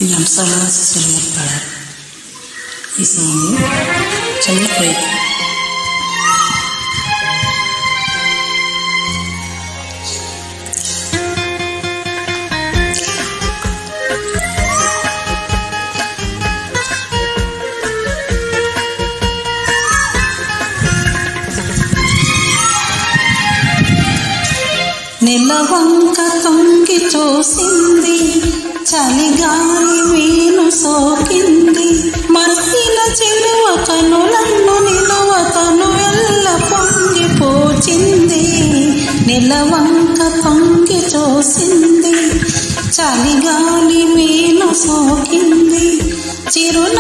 ఘంటసాల సుశీల గారు పాడారు ఈ సాంగ్. చిన్న ప్రయత్నం. నెలవంక తొంగి చూసింది, చలిగాలి వీణు సోకింది, మరసిన చెరువ కనులను నిలవతను ఎల్ల పొంగి పోచింది. నెలవంక తొంగి చూసింది, చలిగాలి వీణు సోకింది, చిరున